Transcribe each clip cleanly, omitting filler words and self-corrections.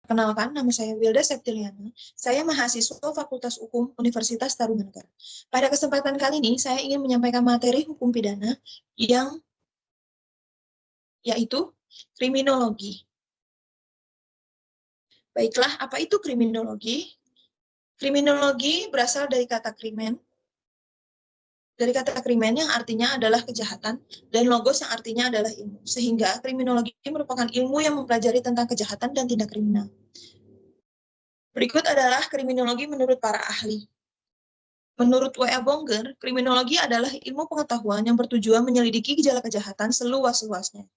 Perkenalkan, nama saya Wilda Septiliana. Saya mahasiswa Fakultas Hukum Universitas Tarumanegara. Pada kesempatan kali ini, saya ingin menyampaikan materi hukum pidana yaitu kriminologi. Baiklah, apa itu kriminologi? Kriminologi berasal dari kata krimen, yang artinya adalah kejahatan, dan logos yang artinya adalah ilmu. Sehingga kriminologi merupakan ilmu yang mempelajari tentang kejahatan dan tindak kriminal. Berikut adalah kriminologi menurut para ahli. Menurut W.A. Bonger, kriminologi adalah ilmu pengetahuan yang bertujuan menyelidiki gejala kejahatan seluas-luasnya.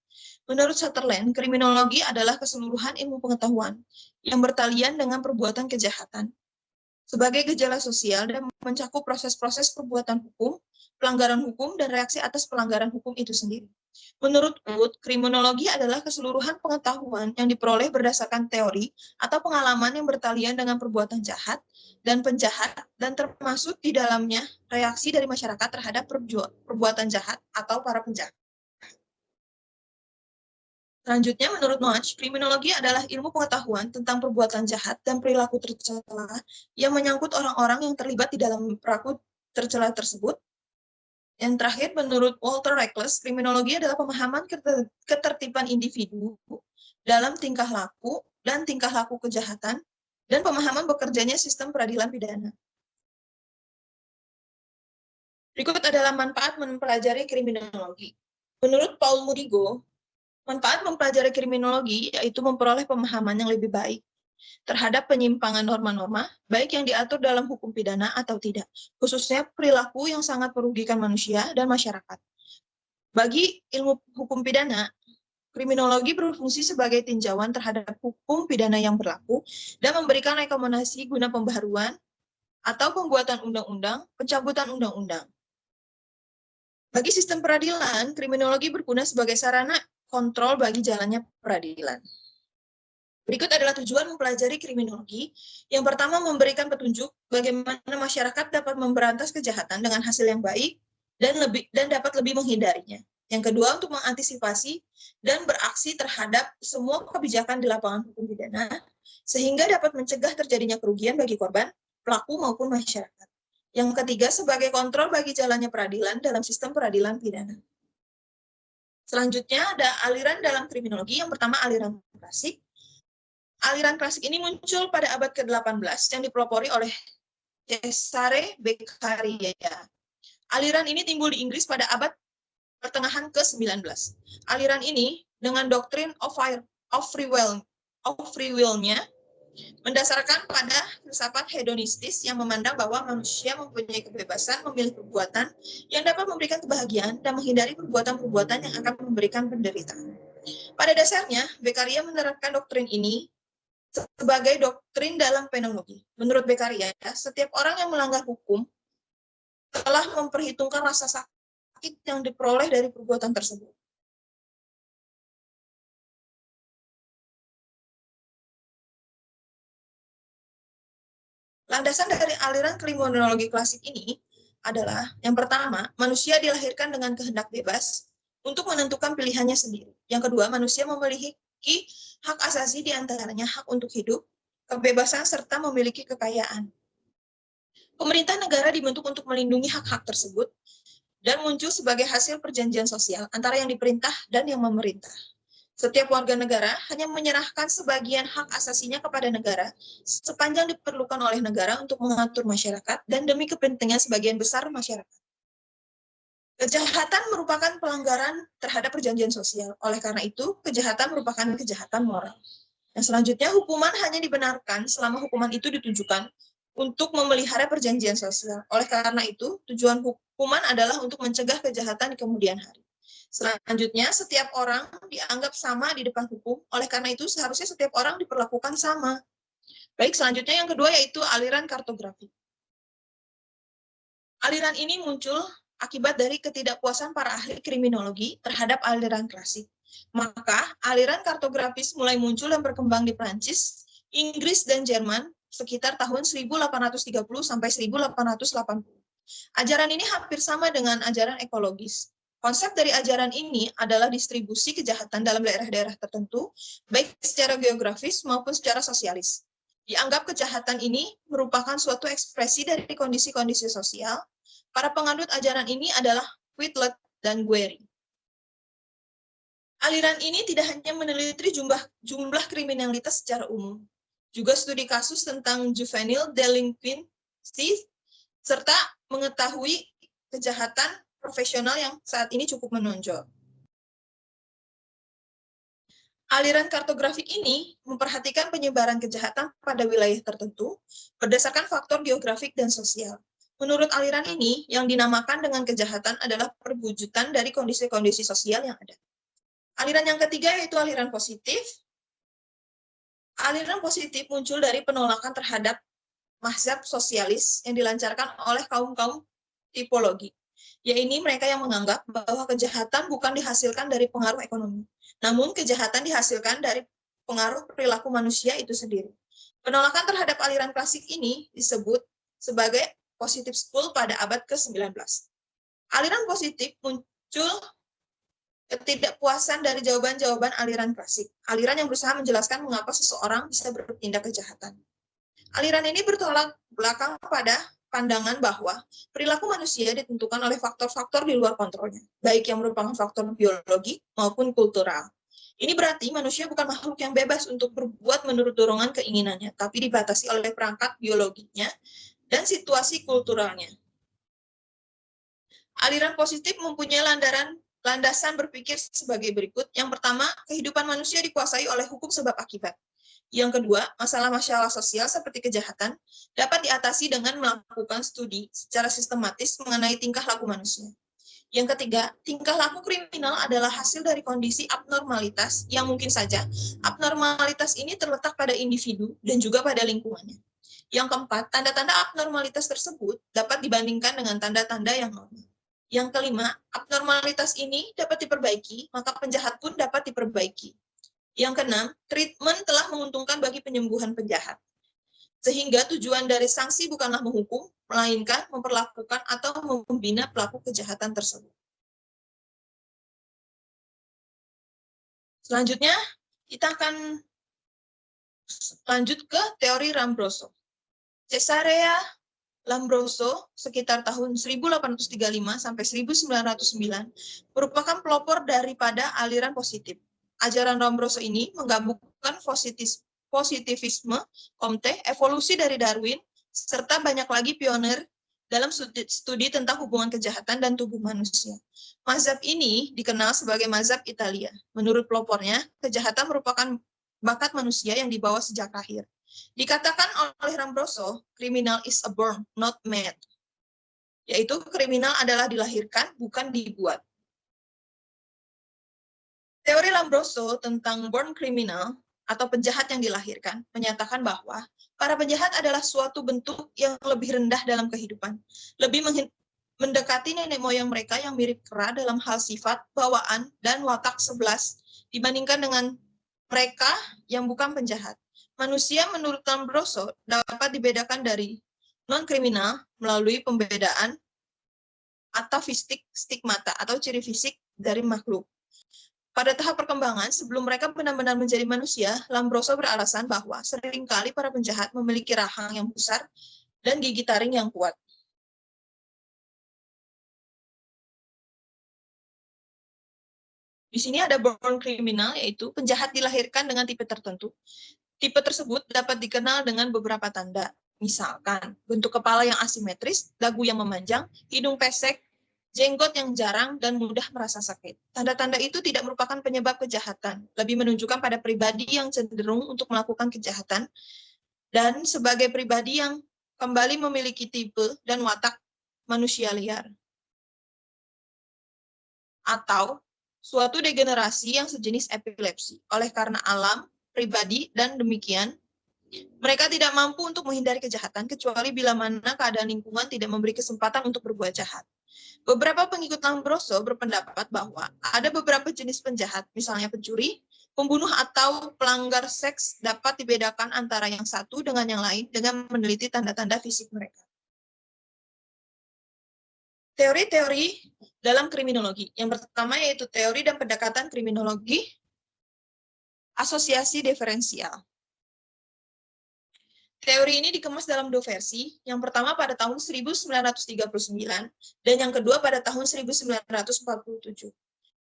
Menurut Sutherland, kriminologi adalah keseluruhan ilmu pengetahuan yang bertalian dengan perbuatan kejahatan sebagai gejala sosial dan mencakup proses-proses perbuatan hukum, pelanggaran hukum, dan reaksi atas pelanggaran hukum itu sendiri. Menurut Wood, kriminologi adalah keseluruhan pengetahuan yang diperoleh berdasarkan teori atau pengalaman yang bertalian dengan perbuatan jahat dan penjahat, dan termasuk di dalamnya reaksi dari masyarakat terhadap perbuatan jahat atau para penjahat. Selanjutnya, menurut Noach, kriminologi adalah ilmu pengetahuan tentang perbuatan jahat dan perilaku tercela yang menyangkut orang-orang yang terlibat di dalam perilaku tercela tersebut. Yang terakhir, menurut Walter Reckless, kriminologi adalah pemahaman ketertiban individu dalam tingkah laku dan tingkah laku kejahatan dan pemahaman bekerjanya sistem peradilan pidana. Berikut adalah manfaat mempelajari kriminologi. Menurut Paul Mudigo, manfaat mempelajari kriminologi yaitu memperoleh pemahaman yang lebih baik terhadap penyimpangan norma-norma, baik yang diatur dalam hukum pidana atau tidak, khususnya perilaku yang sangat merugikan manusia dan masyarakat. Bagi ilmu hukum pidana, kriminologi berfungsi sebagai tinjauan terhadap hukum pidana yang berlaku dan memberikan rekomendasi guna pembaharuan atau pembuatan undang-undang, pencabutan undang-undang. Bagi sistem peradilan, kriminologi berguna sebagai sarana kontrol bagi jalannya peradilan. Berikut adalah tujuan mempelajari kriminologi. Yang pertama, memberikan petunjuk bagaimana masyarakat dapat memberantas kejahatan dengan hasil yang baik dan dapat lebih menghindarinya. Yang kedua, untuk mengantisipasi dan beraksi terhadap semua kebijakan di lapangan hukum pidana, sehingga dapat mencegah terjadinya kerugian bagi korban, pelaku maupun masyarakat. Yang ketiga, sebagai kontrol bagi jalannya peradilan dalam sistem peradilan pidana. Selanjutnya ada aliran dalam kriminologi. Yang pertama, aliran klasik. Aliran klasik ini muncul pada abad ke-18 yang dipelopori oleh Cesare Beccaria. Aliran ini timbul di Inggris pada abad pertengahan ke-19. Aliran ini dengan doktrin of free will-nya mendasarkan pada filsafat hedonistis yang memandang bahwa manusia mempunyai kebebasan memilih perbuatan yang dapat memberikan kebahagiaan dan menghindari perbuatan-perbuatan yang akan memberikan penderitaan. Pada dasarnya, Beccaria menerapkan doktrin ini sebagai doktrin dalam fenomenologi. Menurut Beccaria, setiap orang yang melanggar hukum telah memperhitungkan rasa sakit yang diperoleh dari perbuatan tersebut. Landasan dari aliran kriminologi klasik ini adalah, yang pertama, manusia dilahirkan dengan kehendak bebas untuk menentukan pilihannya sendiri. Yang kedua, manusia memiliki hak asasi di antaranya hak untuk hidup, kebebasan, serta memiliki kekayaan. Pemerintah negara dibentuk untuk melindungi hak-hak tersebut dan muncul sebagai hasil perjanjian sosial antara yang diperintah dan yang memerintah. Setiap warga negara hanya menyerahkan sebagian hak asasinya kepada negara sepanjang diperlukan oleh negara untuk mengatur masyarakat dan demi kepentingan sebagian besar masyarakat. Kejahatan merupakan pelanggaran terhadap perjanjian sosial. Oleh karena itu, kejahatan merupakan kejahatan moral. Yang selanjutnya, hukuman hanya dibenarkan selama hukuman itu ditujukan untuk memelihara perjanjian sosial. Oleh karena itu, tujuan hukuman adalah untuk mencegah kejahatan di kemudian hari. Selanjutnya, setiap orang dianggap sama di depan hukum. Oleh karena itu, seharusnya setiap orang diperlakukan sama. Baik, selanjutnya yang kedua yaitu aliran kartografi. Aliran ini muncul akibat dari ketidakpuasan para ahli kriminologi terhadap aliran klasik. Maka, aliran kartografis mulai muncul dan berkembang di Prancis, Inggris, dan Jerman sekitar tahun 1830 sampai 1880. Ajaran ini hampir sama dengan ajaran ekologis. Konsep dari ajaran ini adalah distribusi kejahatan dalam daerah-daerah tertentu, baik secara geografis maupun secara sosialis. Dianggap kejahatan ini merupakan suatu ekspresi dari kondisi-kondisi sosial. Para penganut ajaran ini adalah Whitlet dan Guery. Aliran ini tidak hanya meneliti jumlah kriminalitas secara umum, juga studi kasus tentang juvenile delinquency, serta mengetahui kejahatan profesional yang saat ini cukup menonjol. Aliran kartografik ini memperhatikan penyebaran kejahatan pada wilayah tertentu berdasarkan faktor geografik dan sosial. Menurut aliran ini, yang dinamakan dengan kejahatan adalah perwujudan dari kondisi-kondisi sosial yang ada. Aliran yang ketiga yaitu aliran positif. Aliran positif muncul dari penolakan terhadap mazhab sosialis yang dilancarkan oleh kaum-kaum tipologi, yaitu mereka yang menganggap bahwa kejahatan bukan dihasilkan dari pengaruh ekonomi, namun kejahatan dihasilkan dari pengaruh perilaku manusia itu sendiri. Penolakan terhadap aliran klasik ini disebut sebagai positive school pada abad ke-19. Aliran positif muncul ketidakpuasan dari jawaban-jawaban aliran klasik, aliran yang berusaha menjelaskan mengapa seseorang bisa bertindak kejahatan. Aliran ini bertolak belakang pada pandangan bahwa perilaku manusia ditentukan oleh faktor-faktor di luar kontrolnya, baik yang merupakan faktor biologi maupun kultural. Ini berarti manusia bukan makhluk yang bebas untuk berbuat menurut dorongan keinginannya, tapi dibatasi oleh perangkat biologinya dan situasi kulturalnya. Aliran positif mempunyai landasan berpikir sebagai berikut. Yang pertama, kehidupan manusia dikuasai oleh hukum sebab akibat. Yang kedua, masalah-masalah sosial seperti kejahatan dapat diatasi dengan melakukan studi secara sistematis mengenai tingkah laku manusia. Yang ketiga, tingkah laku kriminal adalah hasil dari kondisi abnormalitas yang mungkin saja abnormalitas ini terletak pada individu dan juga pada lingkungannya. Yang keempat, tanda-tanda abnormalitas tersebut dapat dibandingkan dengan tanda-tanda yang normal. Yang kelima, abnormalitas ini dapat diperbaiki, maka penjahat pun dapat diperbaiki. Yang keenam, treatment telah menguntungkan bagi penyembuhan penjahat. Sehingga tujuan dari sanksi bukanlah menghukum, melainkan memperlakukan atau membina pelaku kejahatan tersebut. Selanjutnya, kita akan lanjut ke teori Lombroso. Cesarea Lombroso sekitar tahun 1835 sampai 1909 merupakan pelopor daripada aliran positif. Ajaran Lombroso ini menggabungkan positivisme, Comte, evolusi dari Darwin, serta banyak lagi pionir dalam studi tentang hubungan kejahatan dan tubuh manusia. Mazhab ini dikenal sebagai mazhab Italia. Menurut pelopornya, kejahatan merupakan bakat manusia yang dibawa sejak lahir. Dikatakan oleh Lombroso, criminal is a born, not made. Yaitu kriminal adalah dilahirkan, bukan dibuat. Teori Lombroso tentang born criminal atau penjahat yang dilahirkan menyatakan bahwa para penjahat adalah suatu bentuk yang lebih rendah dalam kehidupan, lebih mendekati nenek moyang mereka yang mirip kera dalam hal sifat, bawaan, dan watak 11 dibandingkan dengan mereka yang bukan penjahat. Manusia menurut Lombroso dapat dibedakan dari non-kriminal melalui pembedaan atavistik stigmata atau ciri fisik dari makhluk. Pada tahap perkembangan, sebelum mereka benar-benar menjadi manusia, Lombroso beralasan bahwa seringkali para penjahat memiliki rahang yang besar dan gigi taring yang kuat. Di sini ada born criminal, yaitu penjahat dilahirkan dengan tipe tertentu. Tipe tersebut dapat dikenal dengan beberapa tanda. Misalkan, bentuk kepala yang asimetris, dagu yang memanjang, hidung pesek, jenggot yang jarang, dan mudah merasa sakit. Tanda-tanda itu tidak merupakan penyebab kejahatan, lebih menunjukkan pada pribadi yang cenderung untuk melakukan kejahatan, dan sebagai pribadi yang kembali memiliki tipe dan watak manusia liar. Atau suatu degenerasi yang sejenis epilepsi, oleh karena alam, pribadi, dan demikian, mereka tidak mampu untuk menghindari kejahatan, kecuali bila mana keadaan lingkungan tidak memberi kesempatan untuk berbuat jahat. Beberapa pengikut Lombroso berpendapat bahwa ada beberapa jenis penjahat, misalnya pencuri, pembunuh, atau pelanggar seks dapat dibedakan antara yang satu dengan yang lain dengan meneliti tanda-tanda fisik mereka. teori-teori dalam kriminologi. Yang pertama yaitu teori dan pendekatan kriminologi asosiasi diferensial. Teori ini dikemas dalam dua versi, yang pertama pada tahun 1939 dan yang kedua pada tahun 1947.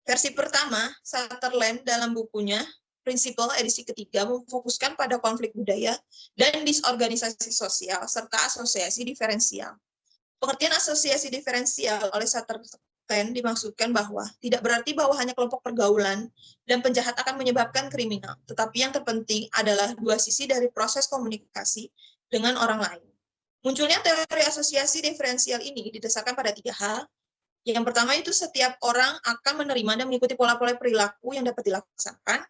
Versi pertama, Sutherland dalam bukunya Principle edisi ketiga memfokuskan pada konflik budaya dan disorganisasi sosial serta asosiasi diferensial. Pengertian asosiasi diferensial oleh Sutherland dimaksudkan bahwa tidak berarti bahwa hanya kelompok pergaulan dan penjahat akan menyebabkan kriminal, tetapi yang terpenting adalah dua sisi dari proses komunikasi dengan orang lain. Munculnya teori asosiasi diferensial ini didasarkan pada tiga hal. Yang pertama itu setiap orang akan menerima dan mengikuti pola-pola perilaku yang dapat dilaksanakan.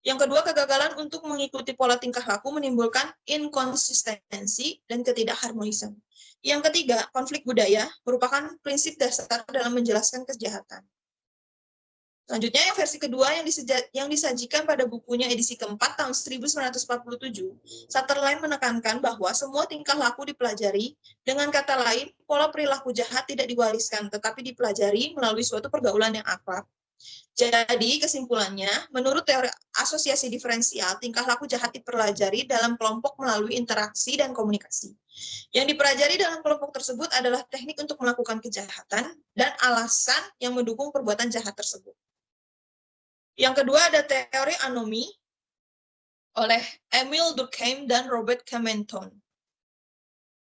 Yang kedua, kegagalan untuk mengikuti pola tingkah laku menimbulkan inkonsistensi dan ketidakharmonisan. Yang ketiga, konflik budaya merupakan prinsip dasar dalam menjelaskan kejahatan. Selanjutnya, yang versi kedua yang disajikan pada bukunya edisi keempat tahun 1947, Sutherland menekankan bahwa semua tingkah laku dipelajari, dengan kata lain, pola perilaku jahat tidak diwariskan, tetapi dipelajari melalui suatu pergaulan yang akrab. Jadi, kesimpulannya, menurut teori asosiasi diferensial, tingkah laku jahat dipelajari dalam kelompok melalui interaksi dan komunikasi. Yang dipelajari dalam kelompok tersebut adalah teknik untuk melakukan kejahatan dan alasan yang mendukung perbuatan jahat tersebut. Yang kedua ada teori anomi oleh Emil Durkheim dan Robert Camenton.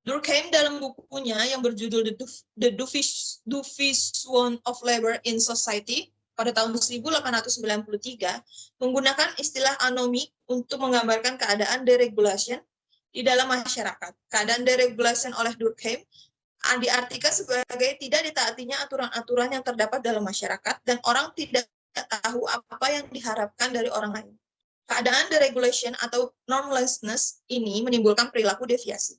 Durkheim dalam bukunya yang berjudul The Division of Labor in Society pada tahun 1893 menggunakan istilah anomi untuk menggambarkan keadaan deregulation di dalam masyarakat. Keadaan deregulation oleh Durkheim diartikan sebagai tidak ditaatinya aturan-aturan yang terdapat dalam masyarakat dan orang tidak tahu apa yang diharapkan dari orang lain. Keadaan deregulation atau normlessness ini menimbulkan perilaku deviasi.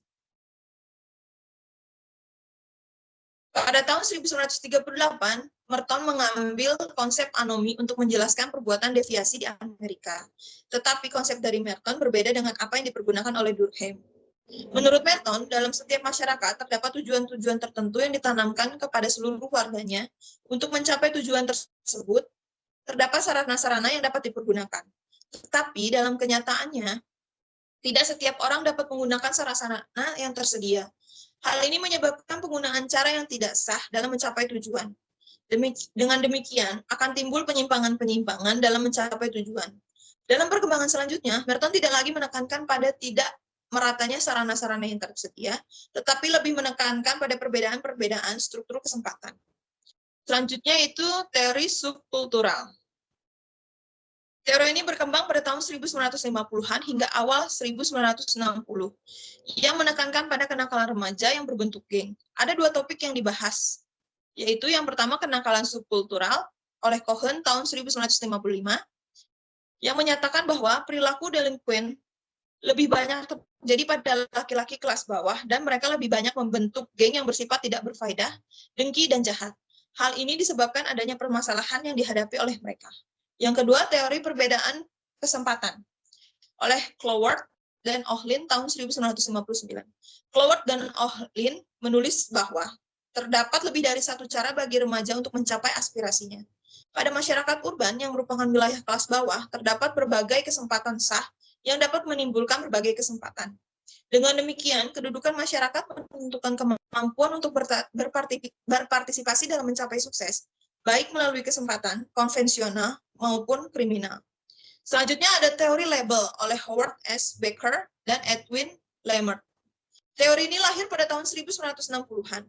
Pada tahun 1938, Merton mengambil konsep anomi untuk menjelaskan perbuatan deviasi di Amerika. Tetapi konsep dari Merton berbeda dengan apa yang dipergunakan oleh Durkheim. Menurut Merton, dalam setiap masyarakat terdapat tujuan-tujuan tertentu yang ditanamkan kepada seluruh warganya. Untuk mencapai tujuan tersebut, terdapat sarana-sarana yang dapat dipergunakan. Tetapi dalam kenyataannya, tidak setiap orang dapat menggunakan sarana yang tersedia. Hal ini menyebabkan penggunaan cara yang tidak sah dalam mencapai tujuan. Dengan demikian, akan timbul penyimpangan-penyimpangan dalam mencapai tujuan. Dalam perkembangan selanjutnya, Merton tidak lagi menekankan pada tidak meratanya sarana-sarana yang tersedia, tetapi lebih menekankan pada perbedaan-perbedaan struktur kesempatan. Selanjutnya itu teori subkultural. Teori ini berkembang pada tahun 1950-an hingga awal 1960, yang menekankan pada kenakalan remaja yang berbentuk geng. Ada dua topik yang dibahas, yaitu yang pertama kenakalan subkultural oleh Cohen tahun 1955, yang menyatakan bahwa perilaku delinkuent lebih banyak terjadi pada laki-laki kelas bawah dan mereka lebih banyak membentuk geng yang bersifat tidak berfaedah, dengki, dan jahat. Hal ini disebabkan adanya permasalahan yang dihadapi oleh mereka. Yang kedua, teori perbedaan kesempatan oleh Cloward dan Ohlin tahun 1959. Cloward dan Ohlin menulis bahwa terdapat lebih dari satu cara bagi remaja untuk mencapai aspirasinya. Pada masyarakat urban yang merupakan wilayah kelas bawah, terdapat berbagai kesempatan sah yang dapat menimbulkan berbagai kesempatan. Dengan demikian, kedudukan masyarakat menentukan kemampuan untuk berpartisipasi dalam mencapai sukses, baik melalui kesempatan konvensional maupun kriminal. Selanjutnya ada teori label oleh Howard S. Baker dan Edwin Lamert. Teori ini lahir pada tahun 1960-an.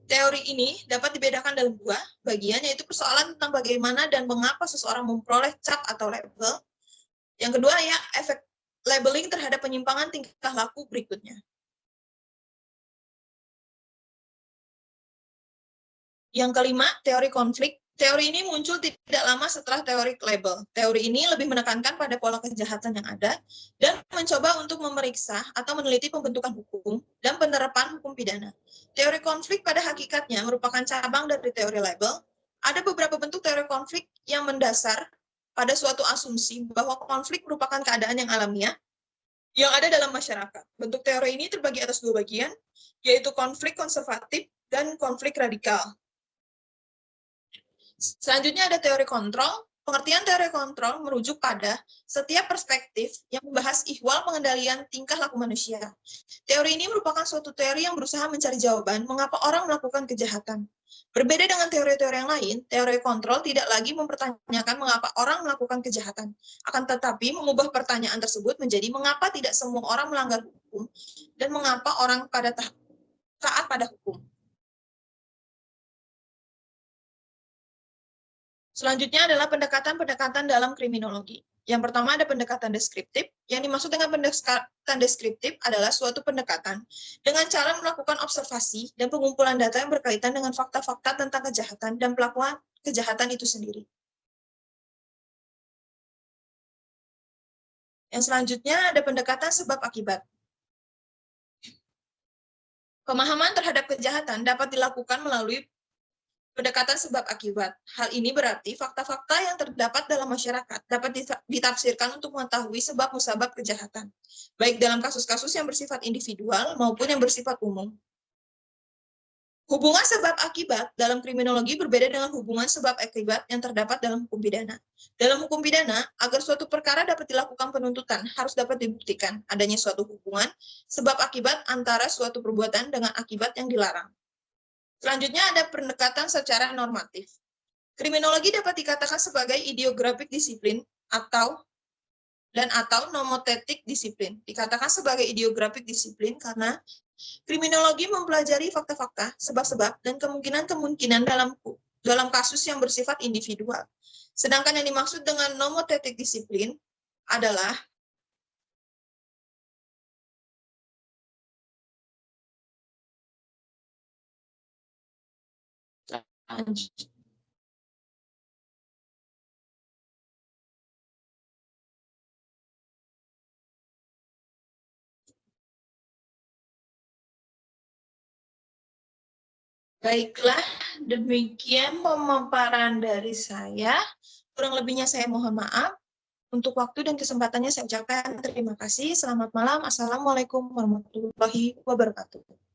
Teori ini dapat dibedakan dalam dua bagian, yaitu persoalan tentang bagaimana dan mengapa seseorang memperoleh cap atau label. Yang kedua ya efek labeling terhadap penyimpangan tingkah laku berikutnya. Yang kelima, teori konflik. Teori ini muncul tidak lama setelah teori label. Teori ini lebih menekankan pada pola kejahatan yang ada dan mencoba untuk memeriksa atau meneliti pembentukan hukum dan penerapan hukum pidana. Teori konflik pada hakikatnya merupakan cabang dari teori label. Ada beberapa bentuk teori konflik yang mendasar pada suatu asumsi bahwa konflik merupakan keadaan yang alamiah yang ada dalam masyarakat. Bentuk teori ini terbagi atas dua bagian, yaitu konflik konservatif dan konflik radikal. Selanjutnya ada teori kontrol. Pengertian teori kontrol merujuk pada setiap perspektif yang membahas ihwal pengendalian tingkah laku manusia. Teori ini merupakan suatu teori yang berusaha mencari jawaban mengapa orang melakukan kejahatan. Berbeda dengan teori-teori yang lain, teori kontrol tidak lagi mempertanyakan mengapa orang melakukan kejahatan, akan tetapi mengubah pertanyaan tersebut menjadi mengapa tidak semua orang melanggar hukum dan mengapa orang taat pada hukum. Selanjutnya adalah pendekatan-pendekatan dalam kriminologi. Yang pertama ada pendekatan deskriptif. Yang dimaksud dengan pendekatan deskriptif adalah suatu pendekatan dengan cara melakukan observasi dan pengumpulan data yang berkaitan dengan fakta-fakta tentang kejahatan dan pelaku kejahatan itu sendiri. Yang selanjutnya ada pendekatan sebab akibat. Pemahaman terhadap kejahatan dapat dilakukan melalui pendekatan sebab akibat. Hal ini berarti fakta-fakta yang terdapat dalam masyarakat dapat ditafsirkan untuk mengetahui sebab musabab kejahatan, baik dalam kasus-kasus yang bersifat individual maupun yang bersifat umum. Hubungan sebab akibat dalam kriminologi berbeda dengan hubungan sebab akibat yang terdapat dalam hukum pidana. Dalam hukum pidana, agar suatu perkara dapat dilakukan penuntutan, harus dapat dibuktikan adanya suatu hubungan sebab akibat antara suatu perbuatan dengan akibat yang dilarang. Selanjutnya ada pendekatan secara normatif. Kriminologi dapat dikatakan sebagai ideografik disiplin atau nomotetik disiplin. Dikatakan sebagai ideografik disiplin karena kriminologi mempelajari fakta-fakta, sebab-sebab, dan kemungkinan-kemungkinan dalam kasus yang bersifat individual. Sedangkan yang dimaksud dengan nomotetik disiplin adalah baiklah, demikian pemaparan dari saya. Kurang lebihnya saya mohon maaf. Untuk waktu dan kesempatannya saya ucapkan terima kasih. Selamat malam. Assalamualaikum warahmatullahi wabarakatuh.